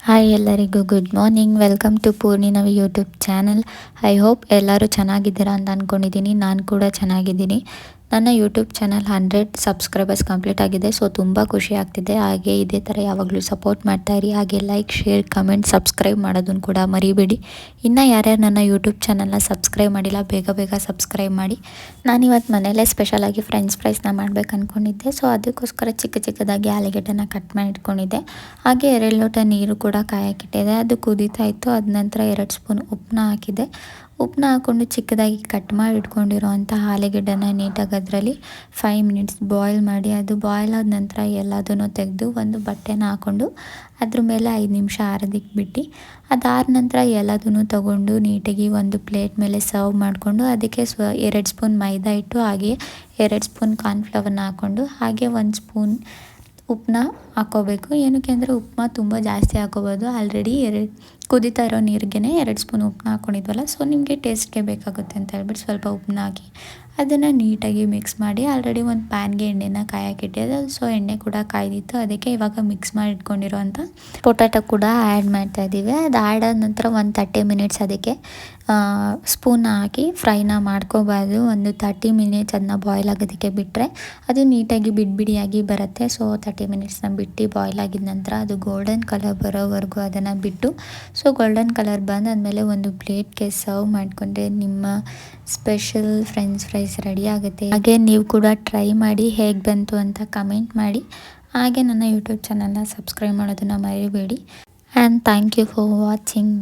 Hi ಎಲ್ಲರಿಗೂ good morning. Welcome to ಪೂರ್ಣಿನವಿ YouTube channel. I hope ಎಲ್ಲರೂ ಚೆನ್ನಾಗಿದ್ದೀರಾ ಅಂತ ಅಂದ್ಕೊಂಡಿದ್ದೀನಿ. ನಾನು ಕೂಡ ಚೆನ್ನಾಗಿದ್ದೀನಿ. ನನ್ನ ಯೂಟ್ಯೂಬ್ ಚಾನಲ್ 100 ಸಬ್ಸ್ಕ್ರೈಬರ್ಸ್ ಕಂಪ್ಲೀಟ್ ಆಗಿದೆ. ಸೊ ತುಂಬ ಖುಷಿ ಆಗ್ತಿದೆ. ಹಾಗೆ ಇದೇ ಥರ ಯಾವಾಗಲೂ ಸಪೋರ್ಟ್ ಮಾಡ್ತಾಯಿರಿ. ಹಾಗೆ ಲೈಕ್, ಶೇರ್, ಕಮೆಂಟ್, ಸಬ್ಸ್ಕ್ರೈಬ್ ಮಾಡೋದನ್ನು ಕೂಡ ಮರಿಬೇಡಿ. ಇನ್ನು ಯಾರ್ಯಾರು ನನ್ನ ಯೂಟ್ಯೂಬ್ ಚಾನಲ್ನ ಸಬ್ಸ್ಕ್ರೈಬ್ ಮಾಡಿಲ್ಲ, ಬೇಗ ಬೇಗ ಸಬ್ಸ್ಕ್ರೈಬ್ ಮಾಡಿ. ನಾನಿವತ್ತು ಮನೆಯಲ್ಲೇ ಸ್ಪೆಷಲಾಗಿ ಫ್ರೆಂಚ್ ಫ್ರೈಸ್ನ ಮಾಡ್ಬೇಕು ಅಂದ್ಕೊಂಡಿದ್ದೆ. ಸೊ ಅದಕ್ಕೋಸ್ಕರ ಚಿಕ್ಕದಾಗಿ ಆಲೂಗೆಡ್ಡೆನ ಕಟ್ ಮಾಡಿ ಇಟ್ಕೊಂಡಿದ್ದೆ. ಹಾಗೆ 2 ಲೋಟ ನೀರು ಕೂಡ ಕಾಯಕ್ಕಿಟ್ಟಿದೆ. ಅದು ಕುದೀತಾ ಇತ್ತು. ಅದ ನಂತರ 2 ಸ್ಪೂನ್ ಉಪ್ಪನ್ನ ಹಾಕಿದೆ. ಉಪ್ಪನ್ನ ಹಾಕ್ಕೊಂಡು ಚಿಕ್ಕದಾಗಿ ಕಟ್ ಮಾಡಿ ಇಟ್ಕೊಂಡಿರೋವಂಥ ಆಲೂಗೆಡ್ಡೆನ ನೀಟಾಗಿ ಅದರಲ್ಲಿ 5 ಮಿನಿಟ್ಸ್ ಬಾಯ್ಲ್ ಮಾಡಿ, ಅದು ಬಾಯ್ಲ್ ಆದ ನಂತರ ಎಲ್ಲದನ್ನು ತೆಗೆದು ಒಂದು ಬಟ್ಟೆನ ಹಾಕ್ಕೊಂಡು ಅದ್ರ ಮೇಲೆ 5 ನಿಮಿಷ ಆರೋದಕ್ಕೆ ಬಿಟ್ಟು, ಅದಾದ ನಂತರ ಎಲ್ಲದನ್ನು ತಗೊಂಡು ನೀಟಾಗಿ ಒಂದು ಪ್ಲೇಟ್ ಮೇಲೆ ಸರ್ವ್ ಮಾಡಿಕೊಂಡು ಅದಕ್ಕೆ 2 ಸ್ಪೂನ್ ಮೈದಾ ಹಿಟ್ಟು, ಹಾಗೆ 2 ಸ್ಪೂನ್ ಕಾರ್ನ್ಫ್ಲವರ್ನ ಹಾಕ್ಕೊಂಡು, ಹಾಗೆ 1 ಸ್ಪೂನ್ ಉಪ್ಪನ್ನ ಹಾಕ್ಕೋಬೇಕು. ಏನಕ್ಕೆ ಅಂದರೆ ಉಪ್ಪನ್ನ ತುಂಬ ಜಾಸ್ತಿ ಹಾಕ್ಕೋಬೋದು. ಆಲ್ರೆಡಿ ಕುದೀತಾ ಇರೋ ನೀರಿಗೆ 2 ಸ್ಪೂನ್ ಉಪ್ಪನ್ನ ಹಾಕ್ಕೊಂಡಿದ್ವಲ್ಲ, ಸೊ ನಿಮಗೆ ಟೇಸ್ಟ್ಗೆ ಬೇಕಾಗುತ್ತೆ ಅಂತ ಹೇಳ್ಬಿಟ್ಟು ಸ್ವಲ್ಪ ಉಪ್ಪನ್ನ ಹಾಕಿ ಅದನ್ನು ನೀಟಾಗಿ ಮಿಕ್ಸ್ ಮಾಡಿ, ಆಲ್ರೆಡಿ ಒಂದು ಪ್ಯಾನ್ಗೆ ಎಣ್ಣೆನ ಕಾಯಕ್ಕಿಟ್ಟಿದೆ. ಸೊ ಎಣ್ಣೆ ಕೂಡ ಕಾಯ್ದಿತ್ತು. ಅದಕ್ಕೆ ಇವಾಗ ಮಿಕ್ಸ್ ಮಾಡಿ ಇಟ್ಕೊಂಡಿರೋವಂಥ ಪೊಟ್ಯಾಟೊ ಕೂಡ ಆ್ಯಡ್ ಮಾಡ್ತಾಯಿದ್ದೀವಿ. ಅದು ಆ್ಯಡ್ ಆದ ನಂತರ ಒಂದು 30 ಮಿನಿಟ್ಸ್ ಅದಕ್ಕೆ ಸ್ಪೂನ್ ಹಾಕಿ ಫ್ರೈನ ಮಾಡ್ಕೋಬಾರ್ದು. ಒಂದು 30 ಮಿನಿಟ್ಸ್ ಅದನ್ನ ಬಾಯ್ಲ್ ಆಗೋದಕ್ಕೆ ಬಿಟ್ಟರೆ ಅದು ನೀಟಾಗಿ ಬಿಡಿಯಾಗಿ ಬರುತ್ತೆ. ಸೊ 30 ಮಿನಿಟ್ಸ್ನ ಬಿಟ್ಟು ಬಾಯ್ಲ್ ಆಗಿದ ನಂತರ ಅದು ಗೋಲ್ಡನ್ ಕಲರ್ ಬರೋವರೆಗೂ ಅದನ್ನು ಬಿಟ್ಟು, ಸೊ ಗೋಲ್ಡನ್ ಕಲರ್ ಬಂದಾದಮೇಲೆ ಒಂದು ಪ್ಲೇಟ್ಗೆ ಸರ್ವ್ ಮಾಡಿಕೊಂಡ್ರೆ ನಿಮ್ಮ ಸ್ಪೆಷಲ್ ಫ್ರೆಂಚ್ ಫ್ರೈಸ್ ರೆಡಿ ಆಗುತ್ತೆ. ಹಾಗೆ ನೀವು ಕೂಡ ಟ್ರೈ ಮಾಡಿ ಹೇಗೆ ಬಂತು ಅಂತ ಕಮೆಂಟ್ ಮಾಡಿ. ಹಾಗೆ ನನ್ನ ಯೂಟ್ಯೂಬ್ ಚಾನಲ್ನ ಸಬ್ಸ್ಕ್ರೈಬ್ ಮಾಡೋದನ್ನು ಮರಿಬೇಡಿ. And thank you for watching.